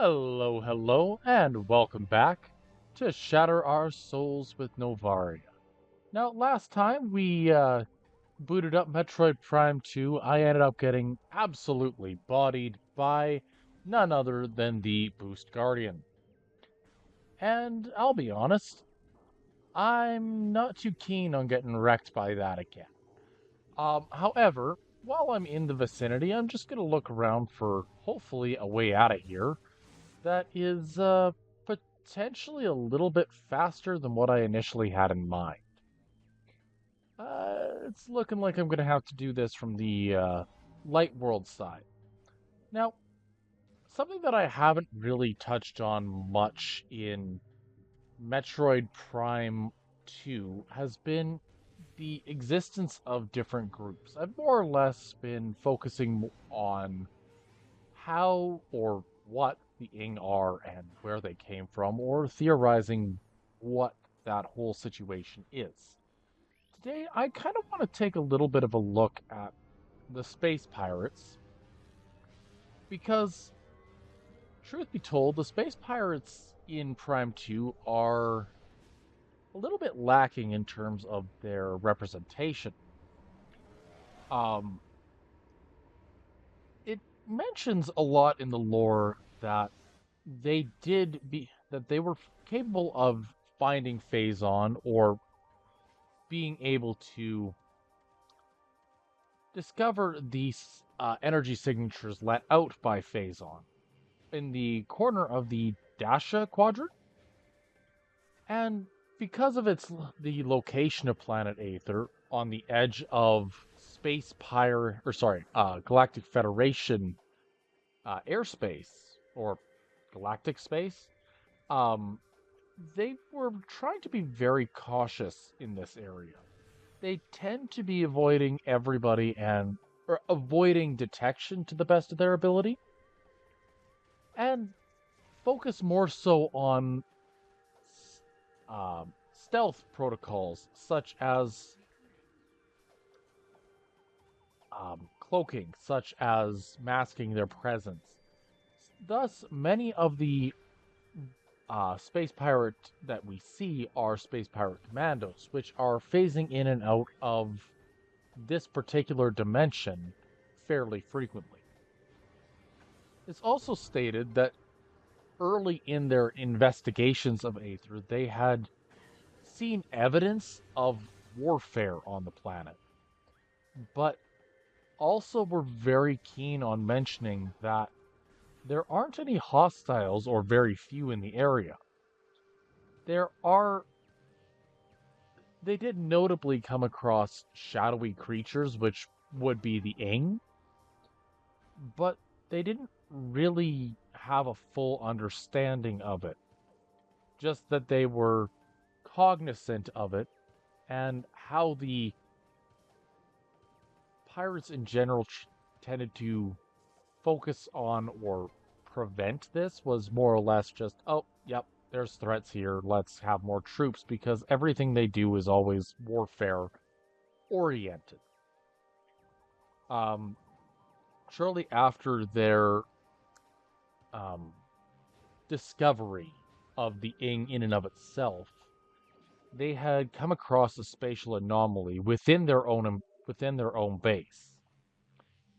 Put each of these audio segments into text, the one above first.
Hello, hello, and welcome back to Shatter Our Souls with Novaria. Now, last time we booted up Metroid Prime 2, I ended up getting absolutely bodied by none other than the Boost Guardian. And I'll be honest, I'm not too keen on getting wrecked by that again. However, while I'm in the vicinity, I'm just going to look around for hopefully a way out of here that is potentially a little bit faster than what I initially had in mind. It's looking like I'm going to have to do this from the light world side. Now, something that I haven't really touched on much in Metroid Prime 2 has been the existence of different groups. I've more or less been focusing on how or what the Ing are and where they came from, or theorizing what that whole situation is. Today, I kind of want to take a little bit of a look at the space pirates, because, truth be told, the space pirates in Prime 2 are a little bit lacking in terms of their representation. Um, it mentions a lot in the lore that they were capable of finding Phazon or being able to discover these energy signatures let out by Phazon in the corner of the Dasha quadrant. And because of the location of planet Aether on the edge of Galactic Federation airspace or galactic space, um, they were trying to be very cautious in this area. They tend to be avoiding everybody and or avoiding detection to the best of their ability, and focus more so on stealth protocols such as cloaking, such as masking their presence. Thus, many of the space pirate that we see are space pirate commandos, which are phasing in and out of this particular dimension fairly frequently. It's also stated that early in their investigations of Aether, they had seen evidence of warfare on the planet, but also were very keen on mentioning that there aren't any hostiles or very few in the area. There are They did notably come across shadowy creatures, which would be the Ing, but they didn't really have a full understanding of it. Just that they were cognizant of it, and how the pirates in general tended to focus on or prevent this was more or less just, oh, yep, there's threats here, let's have more troops, because everything they do is always warfare oriented. Um, Shortly after their um, discovery of the Ing in and of itself, they had come across a spatial anomaly within their own base.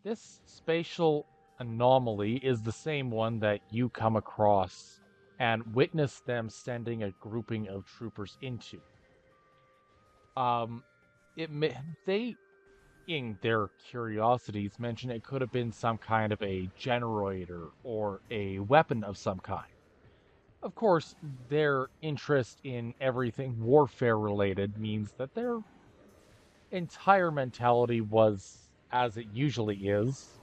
This spatial anomaly is the same one that you come across and witness them sending a grouping of troopers into. Um, they, in their curiosities, mentioned it could have been some kind of a generator or a weapon of some kind. Of course, their interest in everything warfare related means that their entire mentality was, as it usually is,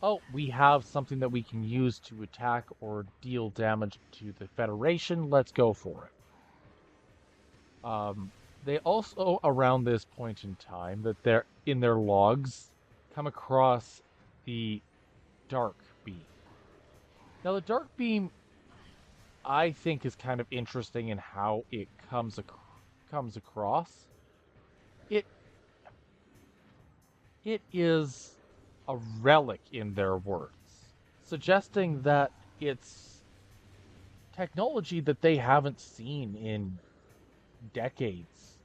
oh, we have something that we can use to attack or deal damage to the Federation, let's go for it. They also, around this point in time, that they're in their logs, come across the Dark Beam. Now, the Dark Beam, I think, is kind of interesting in how it comes across. It it is a relic in their words, suggesting that it's technology that they haven't seen in decades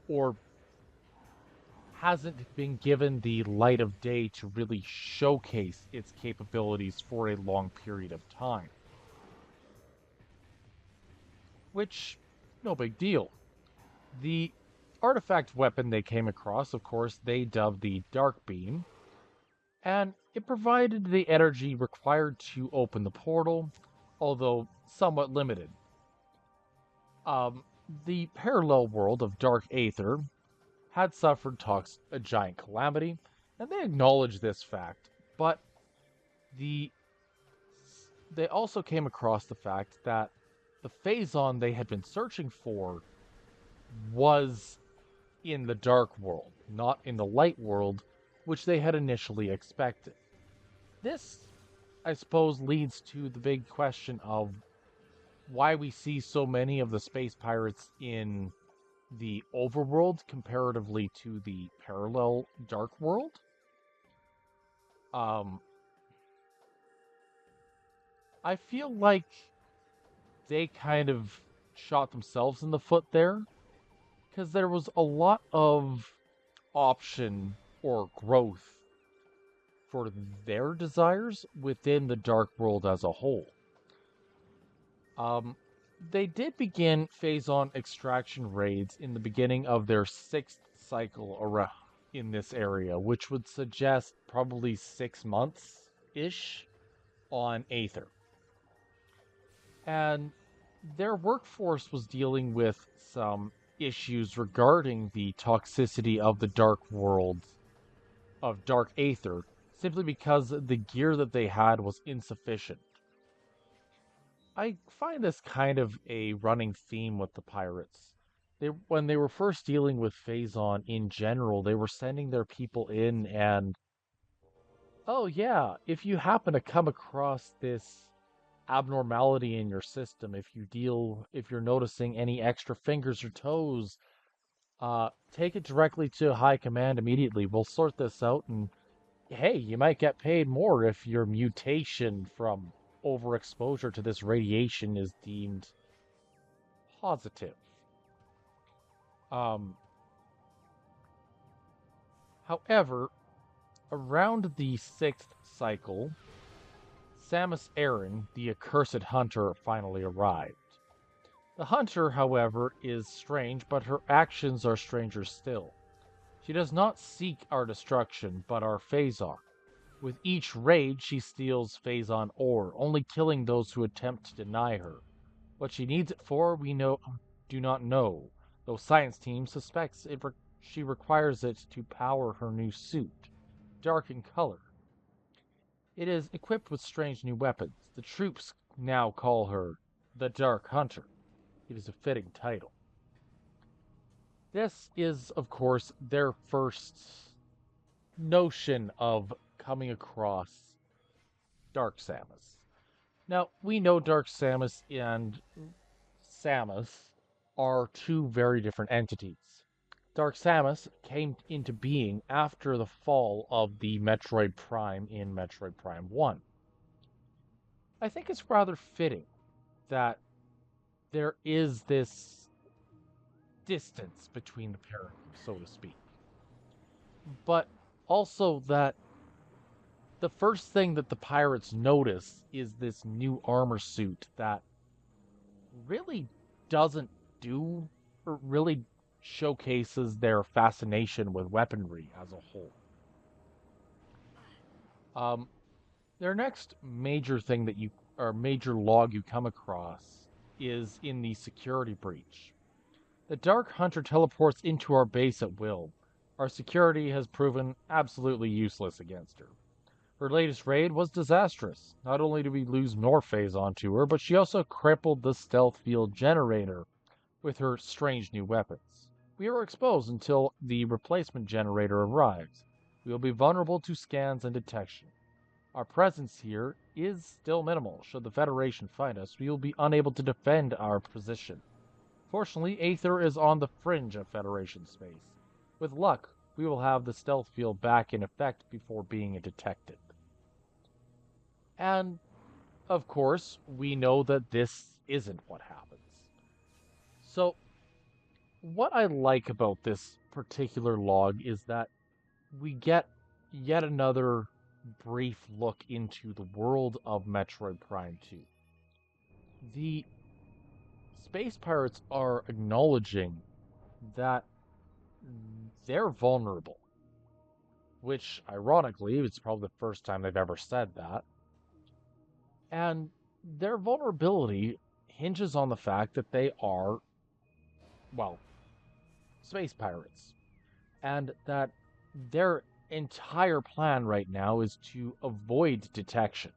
or hasn't been given the light of day to really showcase its capabilities for a long period of time. Which, no big deal. The artifact weapon they came across, of course, they dubbed the Dark Beam, and it provided the energy required to open the portal, although somewhat limited. Um, the parallel world of Dark Aether had suffered a giant calamity, and they acknowledged this fact. But the they also came across the fact that the phazon they had been searching for was in the dark world, not in the light world, which they had initially expected. This, I suppose, leads to the big question of why we see so many of the space pirates in the overworld comparatively to the parallel dark world. Um, I feel like they kind of shot themselves in the foot there because there was a lot of option or growth for their desires within the dark world as a whole. Um, they did begin phazon extraction raids in the beginning of their sixth cycle around in this area, which would suggest probably 6 months ish on Aether. And their workforce was dealing with some issues regarding the toxicity of the dark world of Dark Aether, simply because the gear that they had was insufficient. I find this kind of a running theme with the pirates. When they were first dealing with Phazon in general, they were sending their people in and, oh yeah, if you happen to come across this abnormality in your system, if you're noticing any extra fingers or toes, take it directly to high command immediately. We'll sort this out, and hey, you might get paid more if your mutation from overexposure to this radiation is deemed positive. Um, However, around the sixth cycle, Samus Aran, the accursed hunter, finally arrived. The hunter, however, is strange, but her actions are stranger still. She does not seek our destruction, but our phazon. With each raid, she steals phazon ore, only killing those who attempt to deny her. What she needs it for, do not know, though science team suspects she requires it to power her new suit, dark in color. It is equipped with strange new weapons. The troops now call her the Dark Hunter. It is a fitting title. This is, of course, their first notion of coming across Dark Samus. Now, we know Dark Samus and Samus are two very different entities. Dark Samus came into being after the fall of the Metroid Prime in Metroid Prime 1. I think it's rather fitting that there is this distance between the pair of them, so to speak. But also that the first thing that the pirates notice is this new armor suit that really doesn't do or really showcases their fascination with weaponry as a whole. Um, their next major thing that you or major log you come across is in the security breach. The Dark Hunter teleports into our base at will. Our security has proven absolutely useless against her. Her latest raid was disastrous. Not only did we lose more phase onto her, but she also crippled the stealth field generator with her strange new weapons. We are exposed until the replacement generator arrives. We will be vulnerable to scans and detection. Our presence here is still minimal. Should the Federation find us, we will be unable to defend our position. Fortunately, Aether is on the fringe of Federation space. With luck, we will have the stealth field back in effect before being detected. And of course, we know that this isn't what happens. So, what I like about this particular log is that we get yet another brief look into the world of Metroid Prime 2. The space pirates are acknowledging that they're vulnerable, which, ironically, it's probably the first time they've ever said that. And their vulnerability hinges on the fact that they are, well, space pirates. And that their entire plan right now is to avoid detection.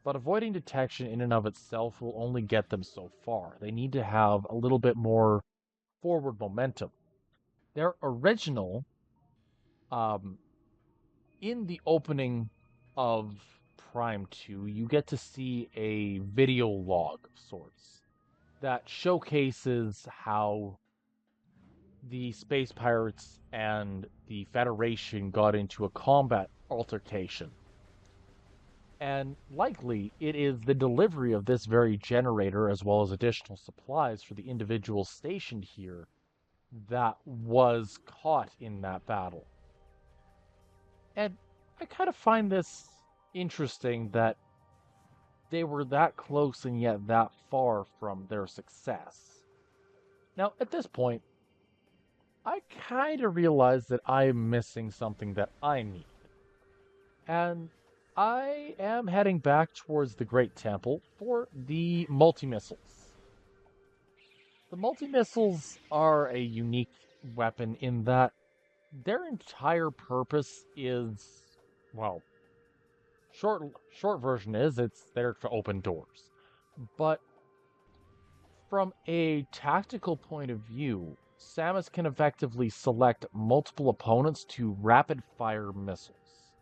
But avoiding detection in and of itself will only get them so far. They need to have a little bit more forward momentum. Their original, um, in the opening of Prime 2, you get to see a video log of sorts that showcases how the space pirates and the Federation got into a combat altercation. And likely it is the delivery of this very generator, as well as additional supplies for the individuals stationed here, that was caught in that battle. And I kind of find this interesting that they were that close and yet that far from their success. Now, at this point, I kind of realize that I am missing something that I need. And I am heading back towards the Great Temple for the multi-missiles. The multi-missiles are a unique weapon in that their entire purpose is, well, short version is it's there to open doors. But from a tactical point of view, Samus can effectively select multiple opponents to rapid-fire missiles.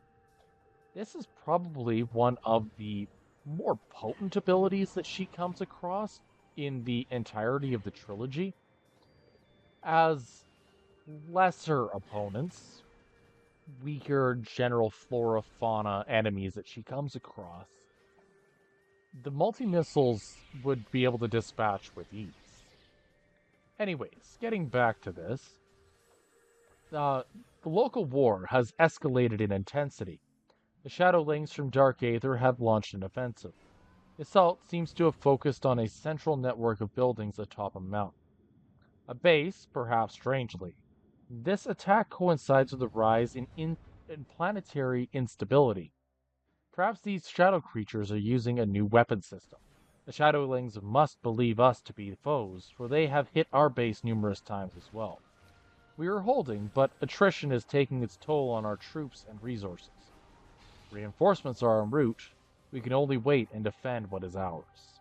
This is probably one of the more potent abilities that she comes across in the entirety of the trilogy. As lesser opponents, weaker general flora fauna enemies that she comes across, the multi-missiles would be able to dispatch with ease. Anyways, getting back to this, the local war has escalated in intensity. The Shadowlings from Dark Aether have launched an offensive. The assault seems to have focused on a central network of buildings atop a mountain. A base, perhaps strangely. This attack coincides with the rise in planetary instability. Perhaps these shadow creatures are using a new weapon system. The Shadowlings must believe us to be foes, for they have hit our base numerous times as well. We are holding, but attrition is taking its toll on our troops and resources. Reinforcements are en route. We can only wait and defend what is ours.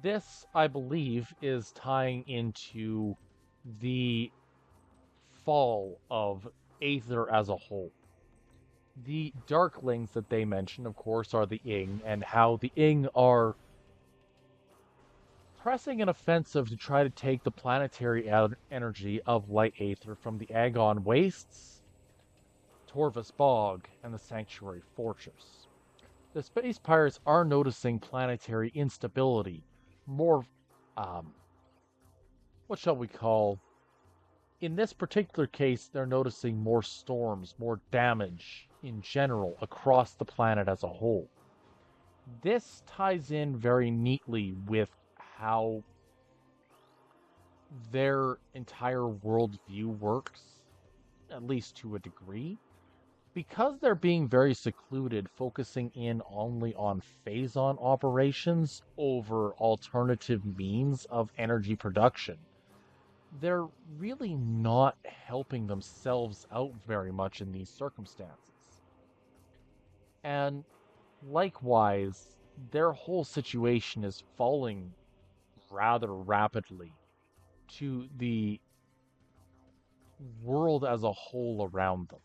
This, I believe, is tying into the fall of Aether as a whole. The Darklings that they mention, of course, are the Ing, and how the Ing are pressing an offensive to try to take the planetary energy of Light Aether from the Agon Wastes, Torvus Bog, and the Sanctuary Fortress. The space pirates are noticing planetary instability, more, what shall we call? In this particular case, they're noticing more storms, more damage in general across the planet as a whole. This ties in very neatly with how their entire worldview works, at least to a degree. Because they're being very secluded, focusing in only on phazon operations over alternative means of energy production, they're really not helping themselves out very much in these circumstances. And likewise, their whole situation is falling rather rapidly to the world as a whole around them.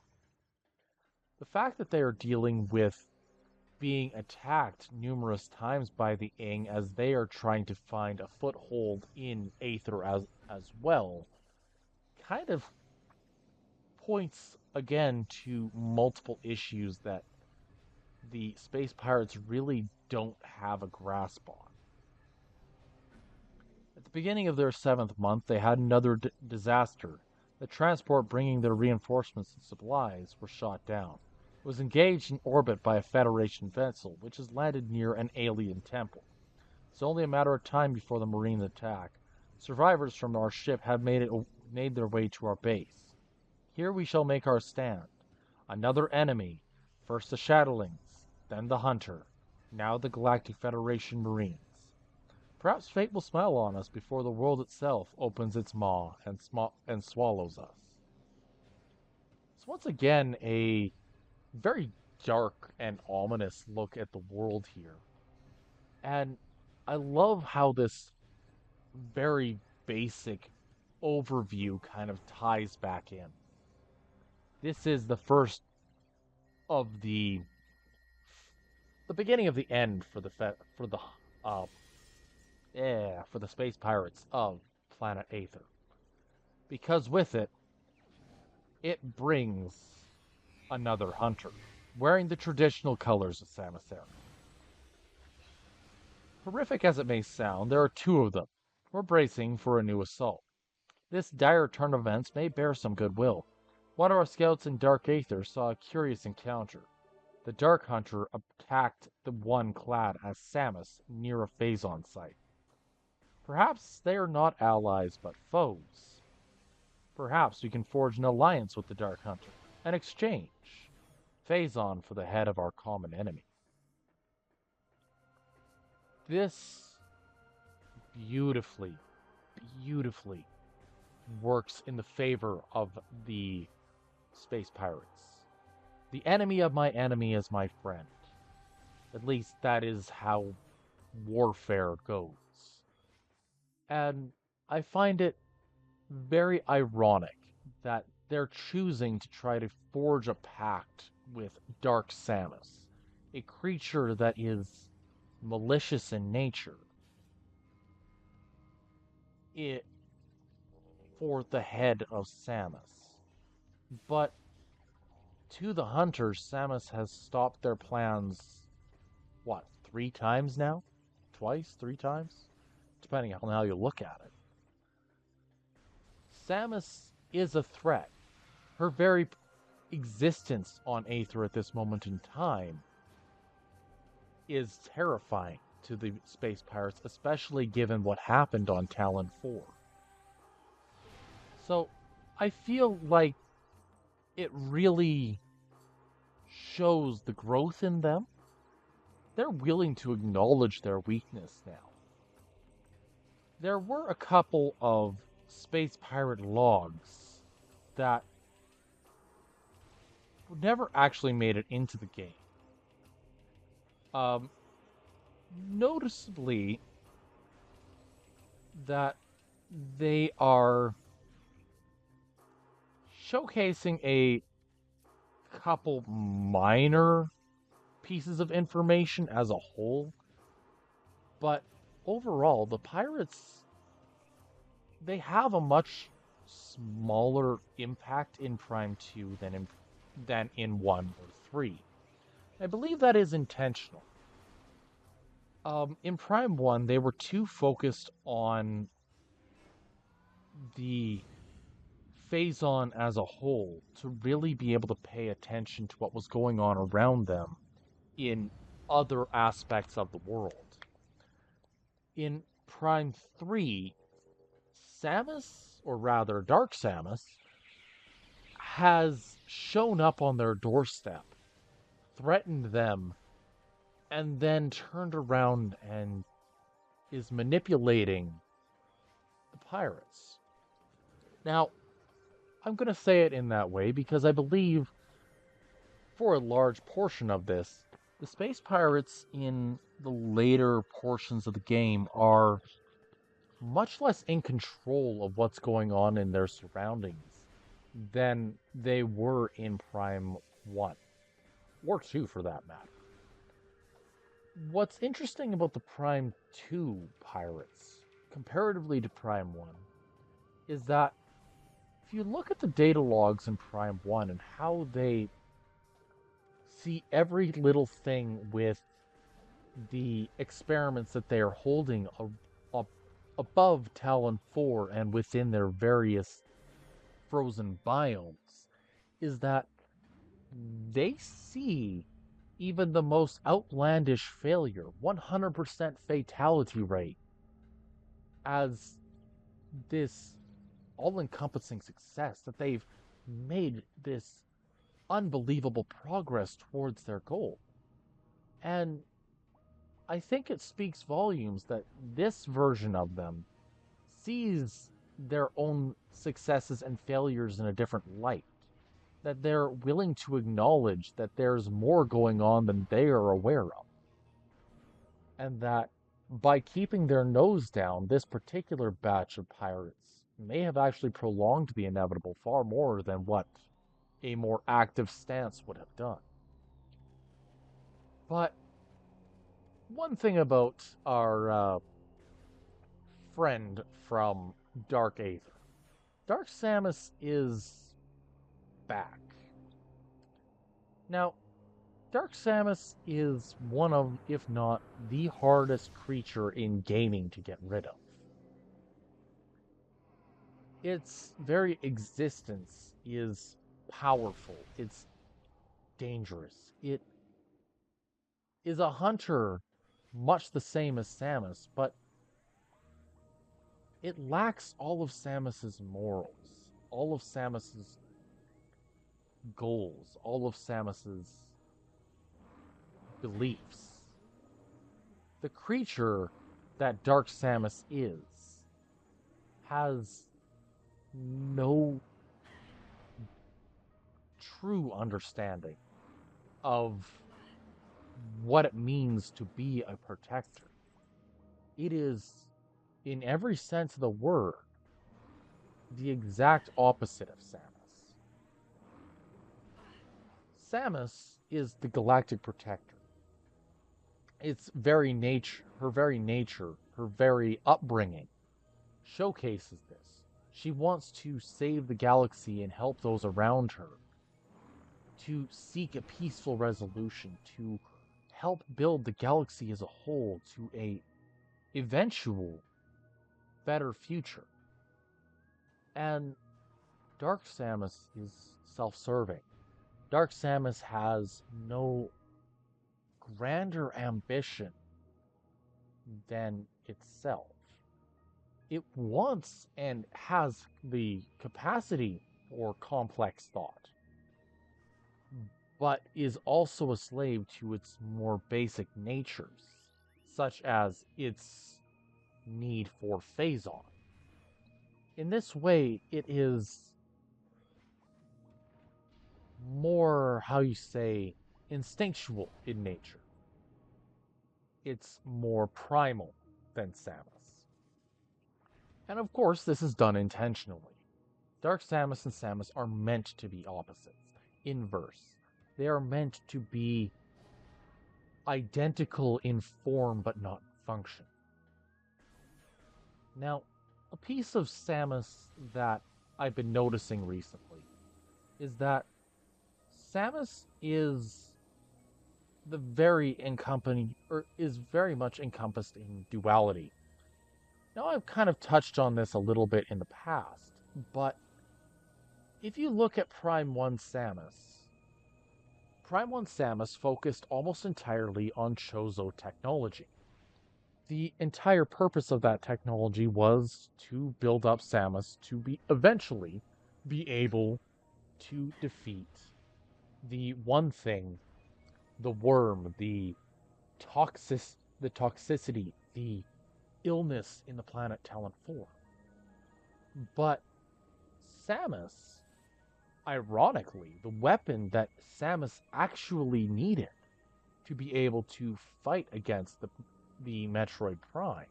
The fact that they are dealing with being attacked numerous times by the Ing as they are trying to find a foothold in Aether as well kind of points again to multiple issues that the space pirates really don't have a grasp on. At the beginning of their 7th month, they had another disaster. The transport bringing their reinforcements and supplies were shot down. It was engaged in orbit by a Federation vessel, which has landed near an alien temple. It's only a matter of time before the Marines attack. Survivors from our ship have made their way to our base. Here we shall make our stand. Another enemy, first the Shadowlings, then the Hunter, now the Galactic Federation Marines. Perhaps fate will smile on us before the world itself opens its maw and swallows us. It's once again a very dark and ominous look at the world here. And I love how this very basic overview kind of ties back in. This is the first of the beginning of the end for the space pirates of planet Aether. Because with it, it brings another hunter, wearing the traditional colors of Samus Aran. Horrific as it may sound, there are 2 of them. We're bracing for a new assault. This dire turn of events may bear some goodwill. One of our scouts in Dark Aether saw a curious encounter. The Dark Hunter attacked the one clad as Samus near a Phazon site. Perhaps they are not allies but foes. Perhaps we can forge an alliance with the Dark Hunter and exchange Phazon for the head of our common enemy. This beautifully works in the favor of the space pirates. The enemy of my enemy is my friend. At least that is how warfare goes. And I find it very ironic that they're choosing to try to forge a pact with Dark Samus, a creature that is malicious in nature, for the head of Samus. But to the hunters, Samus has stopped their plans, 3 times now? Twice? 3 times? Depending on how you look at it. Samus is a threat. Her very existence on Aether at this moment in time is terrifying to the space pirates, especially given what happened on Talon 4. So, I feel like it really shows the growth in them. They're willing to acknowledge their weakness now. There were a couple of space pirate logs that never actually made it into the game. Noticeably that they are showcasing a couple minor pieces of information as a whole, but overall, the pirates, they have a much smaller impact in Prime 2 than in 1 or 3. I believe that is intentional. In Prime 1, they were too focused on the Phazon as a whole to really be able to pay attention to what was going on around them in other aspects of the world. In Prime 3, Samus, or rather Dark Samus, has shown up on their doorstep, threatened them, and then turned around and is manipulating the pirates. Now, I'm going to say it in that way because I believe for a large portion of this, the space pirates in the later portions of the game are much less in control of what's going on in their surroundings than they were in Prime 1, or 2 for that matter. What's interesting about the Prime 2 pirates, comparatively to Prime 1, is that if you look at the data logs in Prime 1 and how they see every little thing with the experiments that they are holding above Talon 4 and within their various frozen biomes is that they see even the most outlandish failure, 100% fatality rate, as this all-encompassing success, that they've made this unbelievable progress towards their goal. And I think it speaks volumes that this version of them sees their own successes and failures in a different light. That they're willing to acknowledge that there's more going on than they are aware of. And that by keeping their nose down, this particular batch of pirates may have actually prolonged the inevitable far more than what a more active stance would have done. But one thing about our friend from Dark Aether. Dark Samus is back. Now, Dark Samus is one of, if not the hardest creature in gaming to get rid of. Its very existence is powerful. It's dangerous. It is a hunter much the same as Samus, but it lacks all of Samus's morals, all of Samus's goals, all of Samus's beliefs. The creature that Dark Samus is has no true understanding of what it means to be a protector. It is, in every sense of the word, the exact opposite of Samus. Samus is the galactic protector. Its very nature, her very upbringing showcases this. She wants to save the galaxy and help those around her, to seek a peaceful resolution, to help build the galaxy as a whole to a eventual better future. And Dark Samus is self-serving. Dark Samus has no grander ambition than itself. It wants and has the capacity for complex thought, but is also a slave to its more basic natures, such as its need for phazon. In this way, it is more, instinctual in nature. It's more primal than Samus. And of course, this is done intentionally. Dark Samus and Samus are meant to be opposites, inverse. They are meant to be identical in form but not function. Now, a piece of Samus that I've been noticing recently is that Samus is is very much encompassed in duality. Now, I've kind of touched on this a little bit in the past, but if you look at Prime 1 Samus focused almost entirely on Chozo technology. The entire purpose of that technology was to build up Samus to eventually be able to defeat the one thing, the worm, the toxicity, the illness in the planet Talon 4. But Samus, ironically, the weapon that Samus actually needed to be able to fight against the Metroid Prime,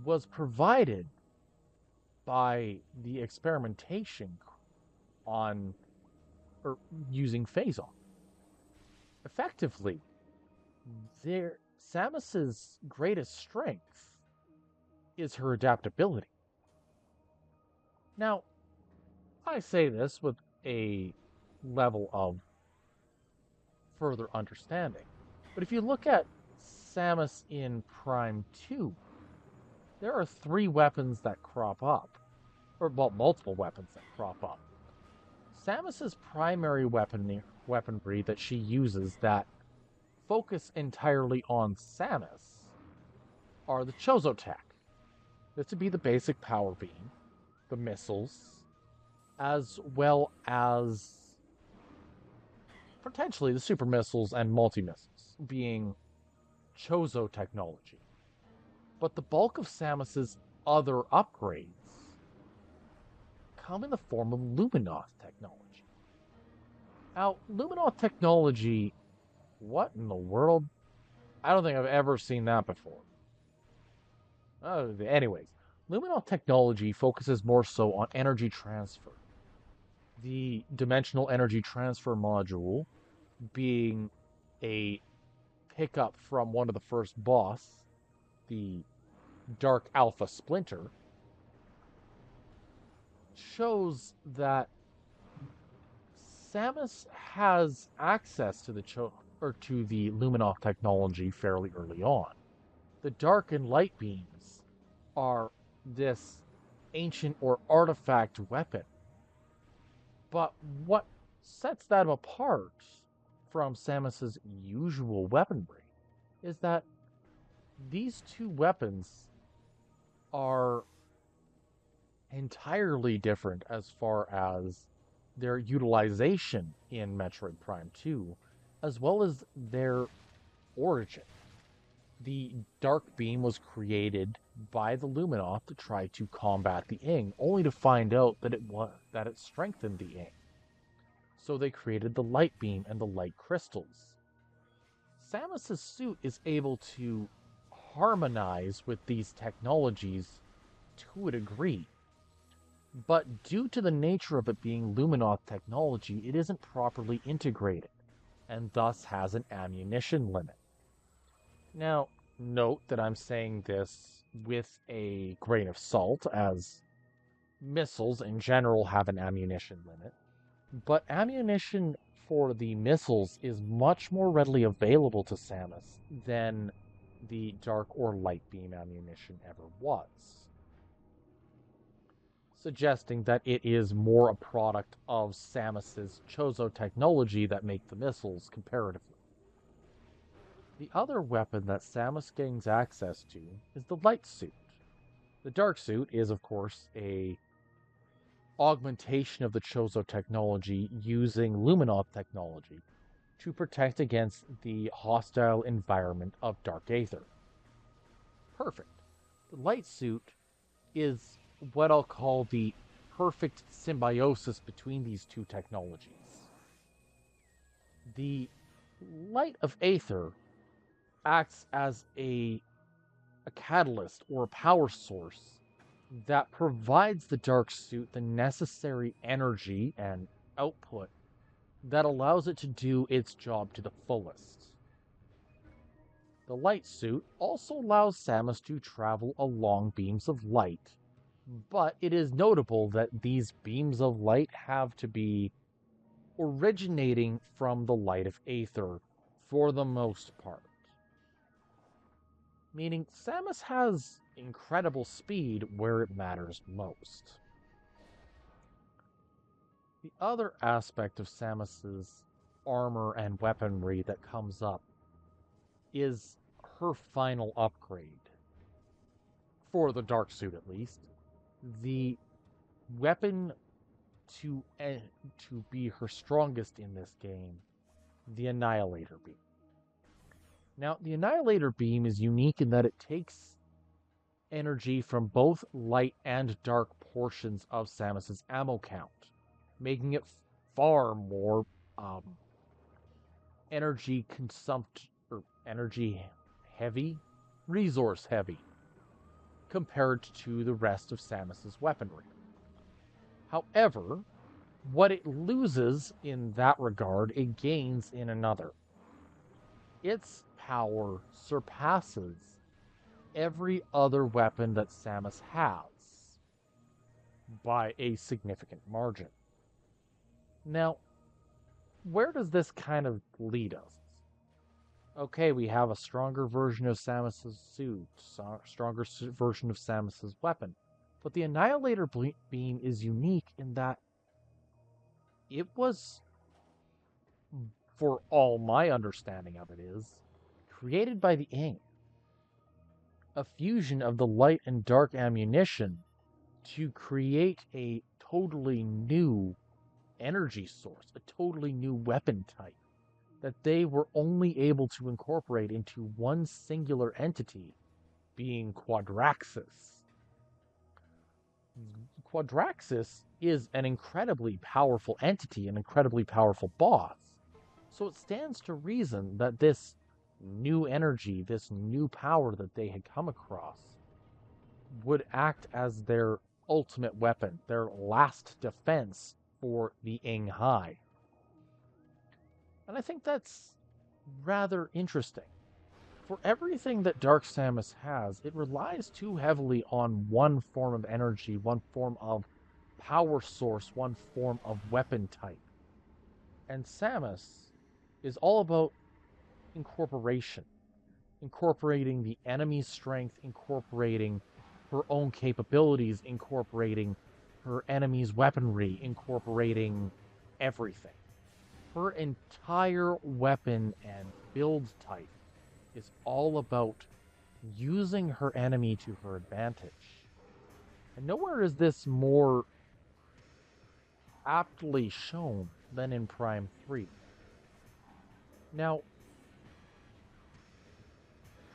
was provided by the experimentation on using phazon. Effectively, Samus's greatest strength is her adaptability. Now, I say this with a level of further understanding. But if you look at Samus in Prime 2, there are 3 weapons that crop up. Or, well, multiple weapons that crop up. Samus's primary weaponry that she uses that focus entirely on Samus are the Chozotech. This would be the basic power beam, the missiles, as well as potentially the super missiles and multi-missiles, being Chozo technology. But the bulk of Samus's other upgrades come in the form of Luminoth technology. Now, Luminoth technology, what in the world? I don't think I've ever seen that before. Anyways, Luminoth technology focuses more so on energy transfer. The dimensional energy transfer module being a pickup from one of the first boss, the Dark Alpha Splinter, shows that Samus has access to the Luminoth technology fairly early on. The dark and light beams are this ancient or artifact weapon. But what sets them apart from Samus's usual weaponry is that these 2 weapons are entirely different as far as their utilization in Metroid Prime 2, as well as their origin. The Dark Beam was created by the Luminoth to try to combat the Ing, only to find out that it strengthened the Ing. So they created the Light Beam and the Light Crystals. Samus's suit is able to harmonize with these technologies to a degree. But due to the nature of it being Luminoth technology, it isn't properly integrated, and thus has an ammunition limit. Now, note that I'm saying this with a grain of salt, as missiles in general have an ammunition limit, but ammunition for the missiles is much more readily available to Samus than the dark or light beam ammunition ever was, suggesting that it is more a product of Samus's Chozo technology that make the missiles comparatively. The other weapon that Samus gains access to is the light suit. The dark suit is, of course, a augmentation of the Chozo technology using Luminoth technology to protect against the hostile environment of dark aether. Perfect. The light suit is what I'll call the perfect symbiosis between these 2 technologies. The light of aether acts as a catalyst or a power source that provides the dark suit the necessary energy and output that allows it to do its job to the fullest. The light suit also allows Samus to travel along beams of light, but it is notable that these beams of light have to be originating from the light of aether for the most part. Meaning Samus has incredible speed where it matters most. The other aspect of Samus's armor and weaponry that comes up is her final upgrade. For the dark suit, at least. The weapon to be her strongest in this game, the Annihilator Beam. Now, the Annihilator Beam is unique in that it takes energy from both light and dark portions of Samus's ammo count, making it far more energy heavy, resource heavy, compared to the rest of Samus's weaponry. However, what it loses in that regard, it gains in another. Its power surpasses every other weapon that Samus has by a significant margin. Now, where does this kind of lead us? Okay, we have a stronger version of Samus's suit, stronger version of Samus's weapon. But the Annihilator beam is unique in that it was, for all my understanding of it is, created by the Ing. A fusion of the light and dark ammunition to create a totally new energy source, a totally new weapon type that they were only able to incorporate into one singular entity, being Quadraxis. Quadraxis is an incredibly powerful entity, an incredibly powerful boss. So it stands to reason that this new energy, this new power that they had come across, would act as their ultimate weapon, their last defense for the Ing Hai. And I think that's rather interesting. For everything that Dark Samus has, it relies too heavily on one form of energy, one form of power source, one form of weapon type. And Samus is all about incorporation, incorporating the enemy's strength, incorporating her own capabilities, incorporating her enemy's weaponry, incorporating everything. Her entire weapon and build type is all about using her enemy to her advantage. And nowhere is this more aptly shown than in Prime 3. Now,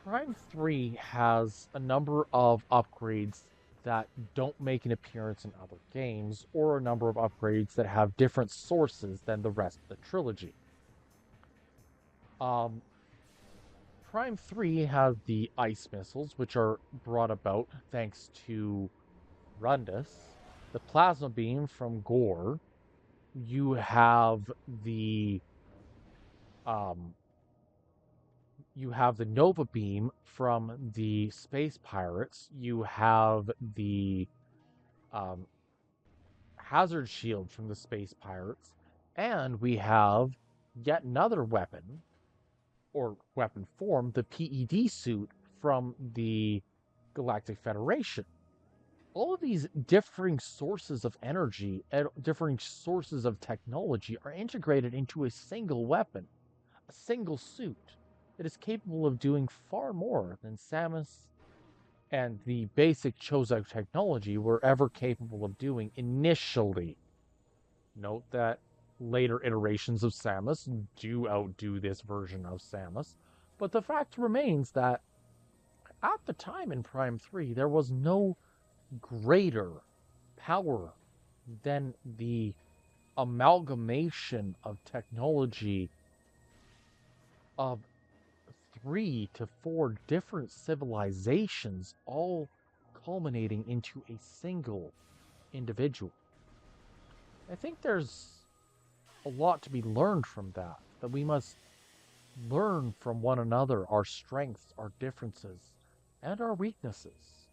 Prime 3 has a number of upgrades that don't make an appearance in other games, or a number of upgrades that have different sources than the rest of the trilogy. Prime 3 has the ice missiles, which are brought about thanks to Rundus, the plasma beam from Gore. You have the Nova beam from the Space Pirates. You have the Hazard Shield from the Space Pirates, and we have yet another weapon, or weapon form, the PED suit from the Galactic Federation. All of these differing sources of energy and differing sources of technology are integrated into a single weapon, a single suit that is capable of doing far more than Samus and the basic Cho'Gath technology were ever capable of doing initially. Note that later iterations of Samus do outdo this version of Samus, but the fact remains that at the time in Prime 3, there was no greater power than the amalgamation of technology of 3 to 4 different civilizations, all culminating into a single individual. I think there's a lot to be learned from that we must learn from one another, our strengths, our differences, and our weaknesses,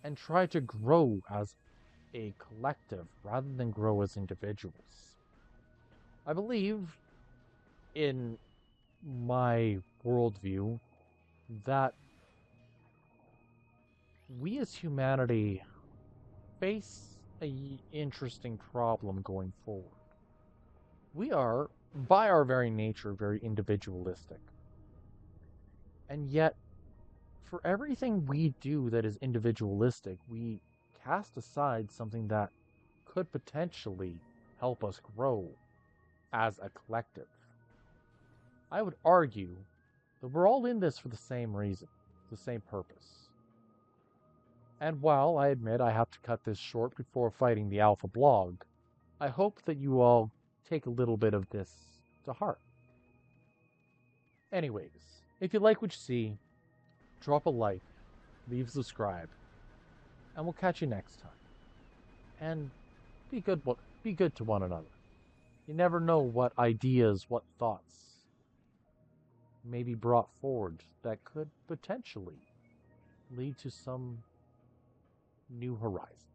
and try to grow as a collective rather than grow as individuals. I believe in my worldview that we as humanity face an interesting problem going forward. We are, by our very nature, very individualistic. And yet, for everything we do that is individualistic, we cast aside something that could potentially help us grow as a collective. I would argue that we're all in this for the same reason, the same purpose. And while I admit I have to cut this short before fighting the Alpha blog, I hope that you all take a little bit of this to heart. Anyways, if you like what you see, drop a like, leave a subscribe, and we'll catch you next time. And be good to one another. You never know what ideas, what thoughts may be brought forward that could potentially lead to some new horizons.